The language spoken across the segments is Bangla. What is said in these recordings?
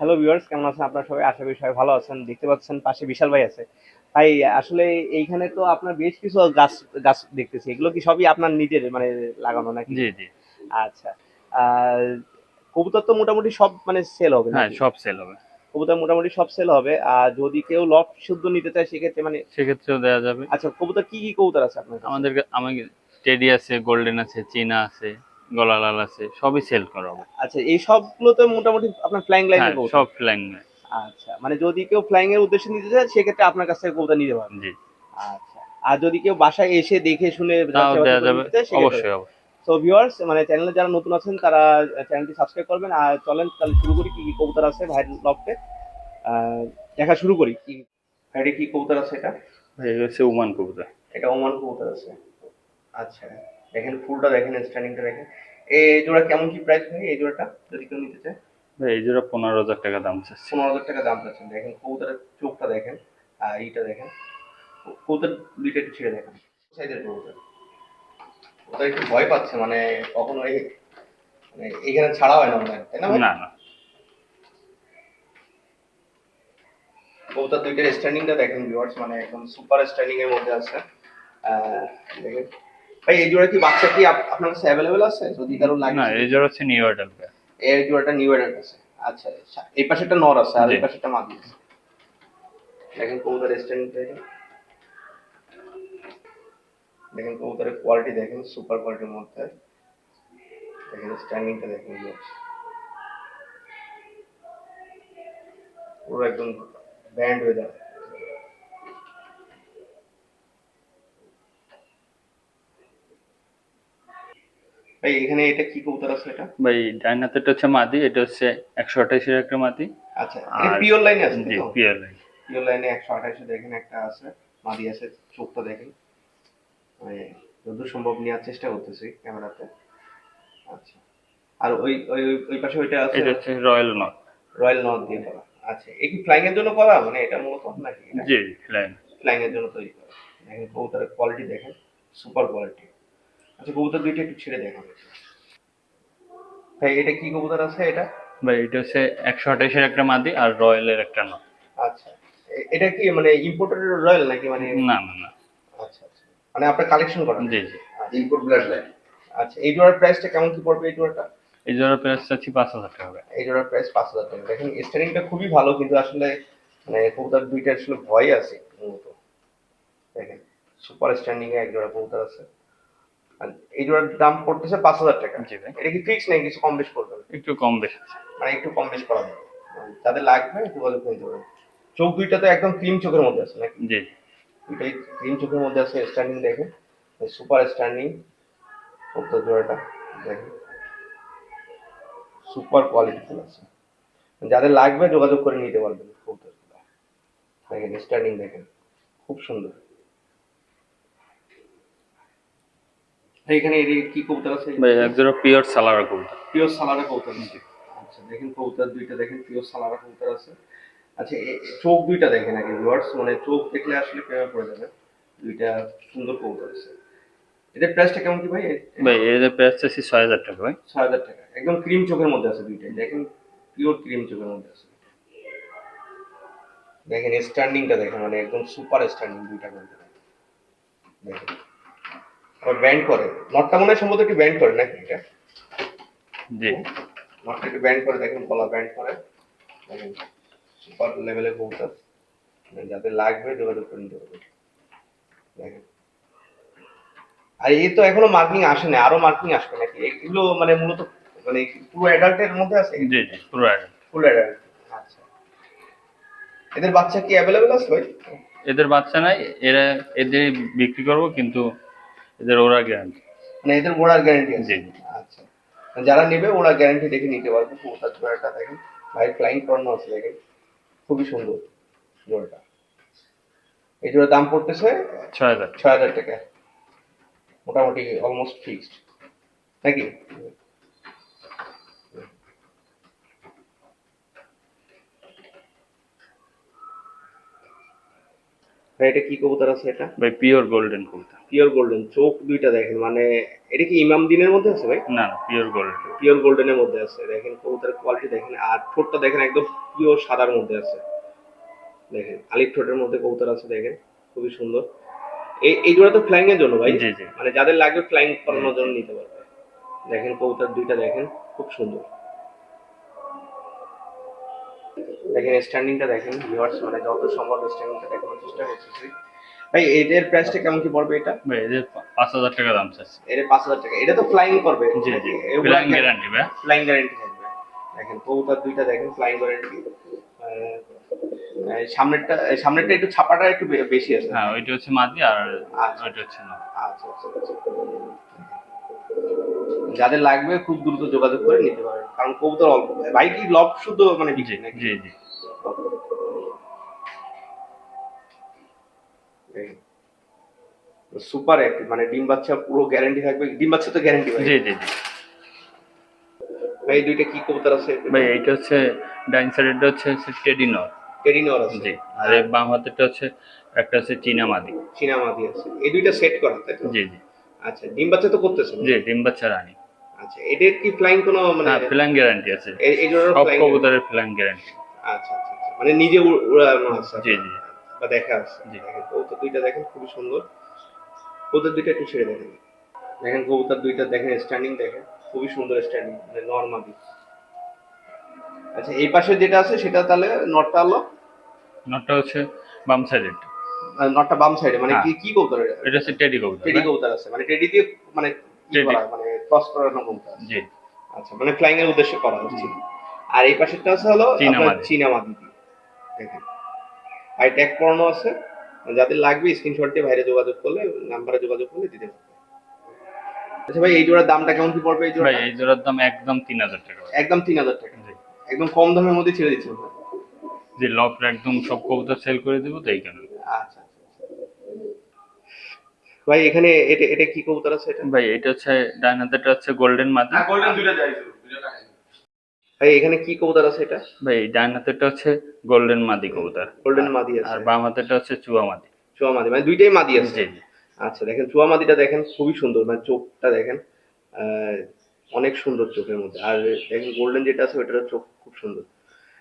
হ্যালো ভিউয়ার্স, কেমন আছেন আপনারা সবাই? আশা করি সবাই ভালো আছেন। দেখতে পাচ্ছেন পাশে বিশাল ভাই আছে। ভাই, আসলে এইখানে তো আপনার বেশ কিছু গাছ গাছ দেখতেছি। এগুলো কি সবই আপনার নিজের মানে লাগানো নাকি? জি, জি। আচ্ছা। আর কবুতর তো মোটামুটি সব মানে সেল হবে হ্যাঁ, নাকি? সব সেল হবে। কবুতর মোটামুটি সব সেল হবে। আর যদি কেউ লট শুদ্ধ নিতে চায় সেক্ষেত্রে মানে সেক্ষেত্রেও দেয়া যাবে। আচ্ছা, কবুতর কি কি কবুতর আছে আপনার কাছে? আমাদের টেডি আছে, গোল্ডেন আছে, চীনা আছে, গলা লাল আছে, সবই সেল করা হবে। আচ্ছা, এই সবগুলো তো মোটামুটি আপনার ফ্লাইং হ্যাঁ, লাইনের কবুতর। সব ফ্লাইং। আচ্ছা, মানে যদি কেউ ফ্লাইং এর উদ্দেশ্যে নিতে চায় সেক্ষেত্রে আপনার কাছ থেকে কবুতর নিতে পারবে। জি, আচ্ছা। আর যদি কেউ বাসায় এসে দেখে শুনে তাও যাচাই বাছাই দেয়া করে যাবে। নিতে চায় সেক্ষেত্রে। অবশ্যই, অবশ্যই। সো ভিউয়ার্স, মানে চ্যানেলে যারা নতুন আছেন তারা চ্যানেলটি সাবস্ক্রাইব করবেন। আর চলেন তাহলে শুরু করি কি কি কবুতর আছে ভাইয়ের লফটে। দেখা শুরু করি কি ভাইয়ের কি কবুতর আছে এটা। ভাই, এটা হচ্ছে ওমান কবুতর। এটা ওমান কবুতর আছে। আচ্ছা, দেখেন ফুলটা দেখেন, স্ট্যান্ডিংটা দেখেন। এই জোড়া কেমন কি প্রাইস ভাই এই জোড়াটা যদি কেউ নিতে চায়? ভাই, এই জোড়া 15,000 টাকা দাম চাচ্ছি। 15,000 টাকা দাম চাচ্ছেন। দেখেন কবুতরের চোখটা দেখেন, আর এইটা দেখেন। কবুতর দুইটা একটু ছেড়ে দেখেন। সাইজের কবুতর। ওটা একটু ভয় পাচ্ছে, মানে কখনো এই মানে এইখানে ছাড়া হয় না মনে হয়, তাই না ভাই? না, না। কবুতর দুইটার স্ট্যান্ডিংটা দেখেন ভিউয়ার্স, মানে একদম সুপার স্ট্যান্ডিং এর মধ্যে আছে। আহ, দেখেন ভাই, এই জোড়া কি বাচ্চা কি আপনার কাছে অ্যাভেলেবেল আছে যদি কারো লাগে না, এই সেক্ষেত্রে? জোড়া হচ্ছে নিউ অ্যাডাল পেয়ার। এই জোড়াটা নিউ অ্যাডাল্ট আছে। আচ্ছা আচ্ছা, এই পাশে একটা নর আছে আর জি। এই পাশে একটা মাদি আছে। দেখেন কবুতর স্ট্যান্ডিং দেখেন, দেখেন কবুতরের কোয়ালিটি দেখেন, সুপার কোয়ালিটির মধ্যে। দেখেন স্ট্যান্ডিংটা দেখেন viewers, পুরো একদম ব্যান্ড হয়ে যাবে। ভাই এখানে এটা কি কবুতর আছে এটা? ভাই, ডাইন হাতেরটা হচ্ছে মাদি, এটা হচ্ছে 128-এর একটা মাদি। আচ্ছা, এটা আর পিওর লাইনে আছে তাই জি, তো? Peer line. পিওর লাইনে 128 দেখেন একটা আছে, মাদি আছে। চোখটা দেখেন, মানে যতদূর সম্ভব নেওয়ার চেষ্টা করতেছি ক্যামেরাতে। আচ্ছা, আর ওই ওই ওই ওই পাশে ওইটা আছে। এটা হচ্ছে রয়্যাল নট। রয়্যাল নর্থ দিয়ে করা। আচ্ছা, এ কি ফ্লাইং এর জন্য করা, মানে এটা মূলত নাকি এটা জি, লাইন। ফ্লাইং এর জন্য তৈরি করা? দেখেন কবুতরের কোয়ালিটি দেখেন, সুপার কোয়ালিটি। আচ্ছা, কবুতর দুইটা একটু ছেড়ে দেখেন। ভাই এটা কি কবুতর আছে এটা? ভাই, এটা হচ্ছে 128-এর একটা মাদি আর রয়্যালের একটা নট। আচ্ছা, এটা কি মানে ইম্পোর্টেড রয়্যাল নাকি মানে? না, না, না। আচ্ছা আচ্ছা, মানে আপনার কালেকশন করা জি, নাকি? জি। Import blood line. আচ্ছা, এই জোড়ার প্রাইসটা কেমন কি পড়বে এই জোড়াটা? এই জোড়ার প্রাইস চাচ্ছি 5,000 টাকা। এই জোড়ার প্রাইস 5,000 টাকা। দেখেন স্টারিংটা খুবই ভালো, কিন্তু আসলে মানে কবুতর দুইটা আসলে ভয় আছে মূলত। দেখেন সুপার স্ট্যান্ডিং এ এক জোড়া কবুতর আছে। আর এই জোড়ার দাম পড়তেছে 5,000 টাকা। জি ভাই, এটা কি ফিক্স নাকি কিছু কম বেশ করবেন? একটু কম বেশ আছে। মানে একটু কম বেশ করা যাবে। যাদের লাগবে যোগাযোগ করে দিতে পারেন। চোখ দুইটা তো একদম ক্রিম চোখের মধ্যে আছে নাকি? জি, দুইটাই ক্রিম চোখের মধ্যে আছে। স্ট্যান্ডিং দেখেন, সুপার স্ট্যান্ডিং কবুতর জোড়াটা দেখেন, সুপার কোয়ালিটি ফুল আছে। যাদের লাগবে যোগাযোগ করে নিতে পারবেন কবুতরগুলো। দেখেন স্ট্যান্ডিং দেখেন, খুব সুন্দর। এখানে এর কি কবুতর আছে? ভাই, এক জোড়া পিওর সালারা কবুতর। পিওর সালারা কবুতর আছে। জি। আচ্ছা, দেখেন কবুতর দুইটা দেখেন, পিওর সালারা কবুতর আছে। আচ্ছা, চোখ দুইটা দেখেন আগে ভিউয়ার্স, মানে চোখ দেখলে আসলে প্রেমে পড়ে যাবে। দুইটা সুন্দর কবুতর আছে। এটার প্রাইসটা কেমন কি ভাই? ভাই, এর প্রাইস চাচ্ছি 6,000 টাকা ভাই। 6,000 টাকা। একদম ক্রিম চোখের মধ্যে আছে দুইটাই, দেখেন পিওর ক্রিম চোখের মধ্যে আছে। দেখেন স্ট্যান্ডিংটা দেখেন, মানে একদম সুপার স্ট্যান্ডিং দুইটা কবুতর। দেখেন আবার ব্যান্ড করে। নটটা মনে হয় সম্ভবত একটু ব্যান্ড করে নাকি এটা? জি। নটটা একটু ব্যান্ড করে, দেখেন গলা ব্যান্ড করে। দেখেন সুপার লেভেলের কবুতর। যাদের লাগবে যোগাযোগ করে নিতে পারবে। দেখেন, আর এই তো এখনো মার্কিং আসে না, আরো মার্কিং আসবে নাকি এগুলো? মানে মূলত মানে পুরো অ্যাডাল্টের মধ্যে আছে? জি, জি, পুরো adult। Full adult. আচ্ছা, এদের বাচ্চা কি অ্যাভেলেবেল আছে ভাই? এদের বাচ্চা নাই। এরা এদের বিক্রি করব, কিন্তু এদের ওরা গ্যারান্টি। মানে এদের ওড়ার গ্যারান্টি জি, আছে? জি। আচ্ছা, যারা নেবে ওরা গ্যারান্টি দেখে নিতে পারবে। কবুতর জোড়াটা দেখেন ভাই, ফ্লাইং করানো আছে দেখেন, খুবই সুন্দর জোড়াটা। এই জোড়ার দাম পড়তেছে 6,000। 6,000 টাকা, মোটামুটি অলমোস্ট ফিক্সড নাকি? ভাই এটা কি কবুতর আছে এটা? ভাই পিওর গোল্ডেন কবুতর। পিওর গোল্ডেন, চোখ দুইটা দেখেন, মানে এটা কি ইমাম দিনের মধ্যে আছে ভাই? না না, পিওর গোল্ডেন। পিওর গোল্ডেনের মধ্যে আছে, দেখেন কবুতরের কোয়ালিটি দেখেন, আর ঠোঁটটা দেখেন একদম পিওর সাদার মধ্যে আছে, দেখেন আলিফ ঠোঁটের মধ্যে কবুতর আছে, দেখেন খুবই সুন্দর। এই জোড়া তো ফ্লাইং এর জন্য ভাই, জি জি মানে যাদের লাগবে ফ্লাইং করানোর জন্য নিতে পারবে। দেখেন কবুতর দুইটা দেখেন খুব সুন্দর, দেখেন স্ট্যান্ডিংটা দেখেন ভিউয়ার্স, মানে যত সম্ভব স্ট্যান্ডিংটা দেখানোর চেষ্টা করতেছি। ভাই এটার প্রাইসটা কেমন কি পড়বে এটা? ভাই এদের 5,000 টাকা দাম চাচ্ছে। এটা 5,000 টাকা। এটা তো ফ্লাইং করবে? জি জি, ফ্লাইং গ্যারান্টি ভাই। ফ্লাইং গ্যারান্টি থাকবে। দেখেন কবুতর দুইটা দেখেন ফ্লাইং গ্যারান্টি। সামনেরটা একটু ছাপাটা একটু বেশি আছে। হ্যাঁ, ওইটা হচ্ছে মাদি আর আচ্ছা ওইটা হচ্ছে না। আচ্ছা আচ্ছা আচ্ছা। যাদের লাগবে খুব দ্রুত যোগাযোগ করে নিতে পারেন, কারণ কবুতর অল্প। ভাই কি লব শুদ্ধ মানে জি বিক্রি নাকি? জি জি। সুপার অ্যাক্টিভ, মানে ডিম বাচ্চা পুরো গ্যারান্টি থাকবে। ডিম বাচ্চা তো গ্যারান্টি ভাই? জি জি জি। ভাই দুইটা কি কবুতর আছে ভাই এইটা হচ্ছে ডাইন সাইডেরটা হচ্ছে টেডি নর। টেরিনর আছে? জি। আর এই বাম হাতেরটা হচ্ছে একটা হচ্ছে চীনা মাদি। চীনা মাদি আছে, এই দুইটা সেট করা তাই তো? জি জি আচ্ছা, ডিম বাচ্চা তো করতেছে? জি, ডিম বাচ্চা রানী। আচ্ছা, এটার কি ফ্লাইং কোনো মানে? হ্যাঁ, ফ্লাইং গ্যারান্টি আছে। এই জোড়ার সব ফ্লাইং? কবুতরের ফ্লাইং গ্যারান্টি। আচ্ছা আচ্ছা আচ্ছা, মানে নিজে উড়ানো আছে? জি জি বা দেখা আছে? জি। দেখেন কবুতর দুইটা দেখেন খুবই সুন্দর। কবুতর দুইটা একটু ছেড়ে দেখেন, দেখেন কবুতর দুইটা দেখেন স্ট্যান্ডিং দেখেন খুবই সুন্দর স্ট্যান্ডিং, মানে নরমালি। আচ্ছা, এই পাশে যেটা আছে সেটা তাহলে নটটা হলো? নটটা হচ্ছে বাম সাইডেরটা। নটটা বাম সাইডে, মানে হ্যাঁ। কি কি কবুতর এটা? এটা হচ্ছে টেডি কবুতর। টেডি কবুতর আছে, মানে টেডি দিয়ে মানে কি টেডি। করা, মানে ক্রস করানো কবুতর? জি। আচ্ছা, মানে ফ্লাইং এর উদ্দেশ্যে করা হচ্ছে। আর এই পাশেরটা আছে হলো চীনা আপনার মাদি। চীনা মাদি দিয়ে। দেখেন আই ট্যাগ পড়ানো আছে, যাদের লাগবে স্ক্রিনশট দিয়ে বাইরে যোগাযোগ করলে, নাম্বারে যোগাযোগ করলে দিতে পারবে। আচ্ছা ভাই, এই জোড়ার দামটা কেমন কি পড়বে? এই ভাই জোড়া এই জোড়ার দাম একদম 3,000 টাকা। একদম 3,000 টাকা, জি একদম কম দামের মধ্যে ছেড়ে দিচ্ছেন? যে লফট একদম সব কবুতর সেল করে দেবো তো এই কারণে। আচ্ছা আচ্ছা। ভাই এখানে এটা এটা কি কবুতর আছে এটা? ভাই এটা হচ্ছে ডান হাতেরটা হচ্ছে গোল্ডেন মাদি। গোল্ডেন দুইটা যাইছো, দুইটা টাকা। ভাই এখানে কি কবুতর আছে এটা? ভাই ডান হাতেরটা হচ্ছে গোল্ডেন মাদি কবুতর। গোল্ডেন মাদি আছে, আর বাম হাতেরটা হচ্ছে চুয়া মাদি। চুয়া মাদি, মানে দুইটাই মাদি আছে? জি জি। আচ্ছা, দেখেন চুয়া মাদিটা দেখেন খুবই সুন্দর, মানে চোখটা দেখেন অনেক সুন্দর চোখের মধ্যে। আর দেখেন গোল্ডেন যেটা আছে ওটার চোখ খুব সুন্দর।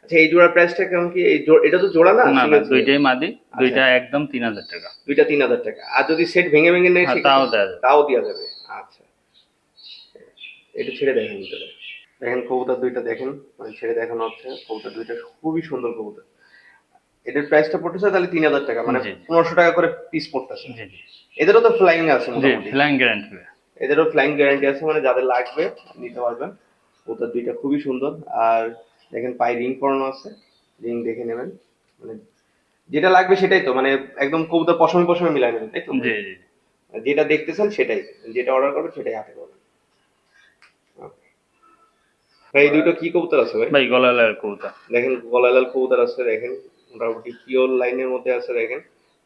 আচ্ছা, এই জোড়ার প্রাইসটা কেমন কি? এটা তো জোড়া না? না না, দুইটাই মাদি, দুইটা একদম 3,000 টাকা। দুইটা 3,000 টাকা। আর যদি সেট ভেঙে ভেঙে নেয় তাও দেওয়া যাবে। তাও দেওয়া যাবে? আচ্ছা, এটা ছেড়ে দেখেন ভিতরে, দেখেন কবুতর দুইটা দেখেন, মানে ছেড়ে দেখানো হচ্ছে। কবুতর দুইটা খুবই সুন্দর কবুতর। এটার প্রাইসটা পড়তেছে তাহলে 3,000 টাকা, মানে 1500 টাকা করে পিস পড়তেছে। জি জি। এদেরও তো ফ্লাইং আছে জি, মোটামুটি? Flying guarantee. এদেরও ফ্লাইং গ্যারান্টি আছে, মানে যাদের লাগবে নিতে পারবেন। কবুতর দুইটা খুবই সুন্দর। আর দেখেন পায়ে রিং পরানো আছে, রিং দেখে নেবেন, মানে যেটা লাগবে সেটাই তো, মানে একদম কবুতর পশমে পশমে মিলাই নেবেন তাই তো? জি জি। যেটা দেখতেছেন সেটাই, যেটা অর্ডার করবেন সেটাই হাতে পাবেন। ভাই এই দুটো কি কবুতর আছে ভাই? ভাই গলা লাল কবুতর। দেখেন গলা লাল কবুতর আছে, দেখেন মোটামুটি পিওর লাইনের মধ্যে আছে। দেখেন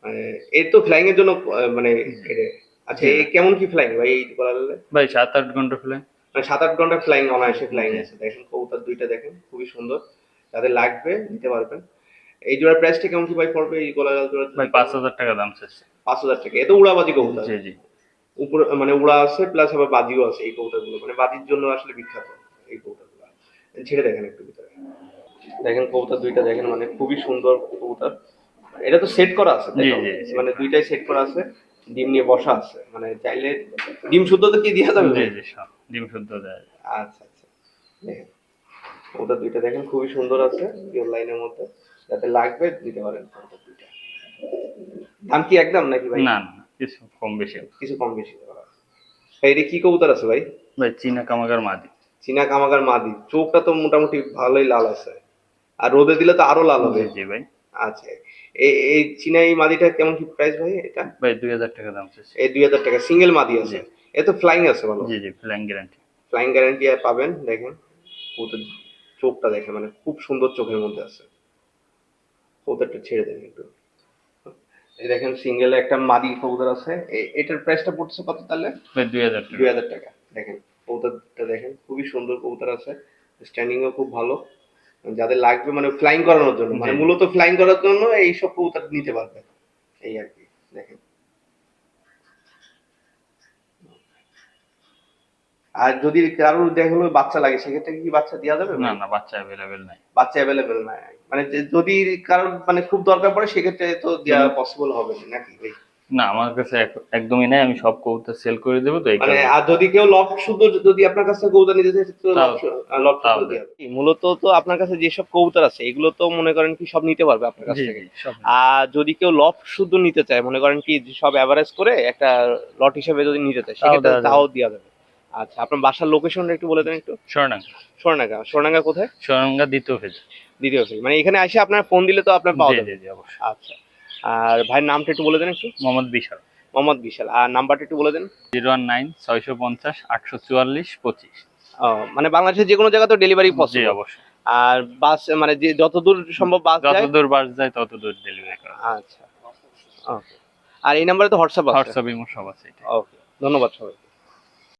মানে এর তো ফ্লাইং এর জন্য মানে এটা। আচ্ছা, এই কেমন কি ফ্লাইং ভাই এই গলা লালে? ভাই 7-8 ঘন্টা ফ্লাই। মানে 7-8 ঘন্টা ফ্লাইং, অনায়াসে ফ্লাইং আছে। দেখেন কবুতর দুইটা দেখেন খুবই সুন্দর, যাদের লাগবে নিতে পারবেন। এই জোড়ার প্রাইসটা কেমন কি ভাই পড়বে এই গলা লাল জোড়া? ভাই 5,000 টাকা দাম চাচ্ছে। 5,000 টাকা। এ তো উড়াবাজি কবুতর? জি জি। উপরে মানে উড়া আছে প্লাস আবার বাজিও আছে এই কবুতরগুলো, মানে বাজির জন্য আসলে বিখ্যাত এই কবুতরগুলো। ছেড়ে দেখেন একটু ভিতরে, দেখেন কবুতর দুইটা দেখেন, মানে খুবই সুন্দর কবুতর। এটা তো সেট করা আছে তাই তো? জি, জি। মানে দুইটাই সেট করা আছে, ডিম নিয়ে বসা আছে, মানে চাইলে ডিম শুদ্ধ তো কি দেওয়া যাবে? জি জি, সব ডিম শুদ্ধ দেয়। আচ্ছা আচ্ছা, দেখেন কবুতর দুইটা দেখেন খুবই সুন্দর আছে, পিওর লাইনের মধ্যে। যাতে লাগবে দিতে পারেন কবুতর দুইটা। দাম কি একদম নাকি ভাই? না না, কিছু কম বেশি হবে। কিছু কম বেশি করা। ভাই এটা কি কবুতর আছে ভাই? ভাই চীনা কামাগার মাদি। চীনা কামাগার মাদি, চোখটা তো মোটামুটি ভালোই লাল আছে, আর রোদে দিলে তো আরো লাল হবে। জি ভাই। আচ্ছা, এই চীনা এই মাদিটা কেমন কি প্রাইস ভাই এটা? ভাই 2,000 টাকা দাম চাচ্ছে। এই 2,000 টাকা সিঙ্গেল মাদি আছে? এ তো ফ্লাইং আছে ভালো? জি জি, ফ্লাইং গ্যারান্টি। ফ্লাইং গ্যারান্টি পাবেন। দেখেন কবুতর চোখটা দেখেন, মানে খুব সুন্দর চোখের মধ্যে আছে। কবুতরটা ছেড়ে দেন একটু, এই দেখেন সিঙ্গেল একটা মাদি কবুতর আছে। এটার প্রাইসটা পড়ছে কত তাহলে? ভাই 2,000 টাকা। 2,000 টাকা। দেখেন কবুতরটা দেখেন খুবই সুন্দর কবুতর আছে, স্ট্যান্ডিংও খুব ভালো। যাদের লাগবে মানে ফ্লাইং করানোর জন্য, মানে মূলত ফ্লাইং করার জন্য এইসব কবুতর নিতে পারবে। এই আর কি দেখেন। আর যদি কারোর দেখা গেলো বাচ্চা লাগে সেক্ষেত্রে কি বাচ্চা দেওয়া যাবে? না না, বাচ্চা অ্যাভেলেবেল নাই। বাচ্চা অ্যাভেলেবেল নাই, মানে যদি কারোর মানে খুব দরকার পড়ে সেক্ষেত্রে তো দেওয়া পসিবল হবে না নাকি ভাই? না, আমার কাছে একদমই নাই, আমি সব কবুতর সেল করে দেবো তো এই মানে কারণে। আর যদি কেউ লফট শুদ্ধ যদি আপনার কাছে কবুতর নিতে চায় তো তাও- লফট তাও শুদ্ধ দেওয়া হবে। মূলত তো আপনার কাছে যেসব কবুতর আছে এগুলো তো মনে করেন কি সব নিতে পারবে আপনার কাছ জি থেকে। জি সব। আর যদি কেউ লফট শুদ্ধ নিতে চায় মনে করেন কি যে সব এভারেজ করে একটা লট হিসেবে যদি নিতে চায় সেক্ষেত্রে দেওয়া যাবে। তাও দেওয়া যাবে। আচ্ছা, আপনার বাসার লোকেশনটা একটু বলে দেন একটু। স্বর্ণাঙ্গ। সোনাঙ্গা। সোনাঙ্গা কোথায়? স্বর্ণাঙ্গা দ্বিতীয় ফেজ। দ্বিতীয় ফেজ, মানে এখানে এসে আপনার ফোন দিলে তো আপনার পাওয়া জি যাবে। জি জি অবশ্যই। আচ্ছা, আর ভাইয়ের নামটা একটু বলে দেন একটু। মোহাম্মদ বিশাল। মোহাম্মদ বিশাল। আর নাম্বারটা একটু বলে দেন। 019 650 844 25। মানে বাংলাদেশের যে কোনো জায়গা তো ডেলিভারি জি পসিবল। অবশ্যই। আর বাস মানে যে যতদূর সম্ভব বাস যায়। যতদূর বাস যায় ততদূর ডেলিভারি করা। আচ্ছা, ওকে। আর এই নাম্বারে তো হোয়াটসঅ্যাপ আছে? হোয়াটসঅ্যাপ ইমো সব আছে এটা। ওকে, ধন্যবাদ সবাই।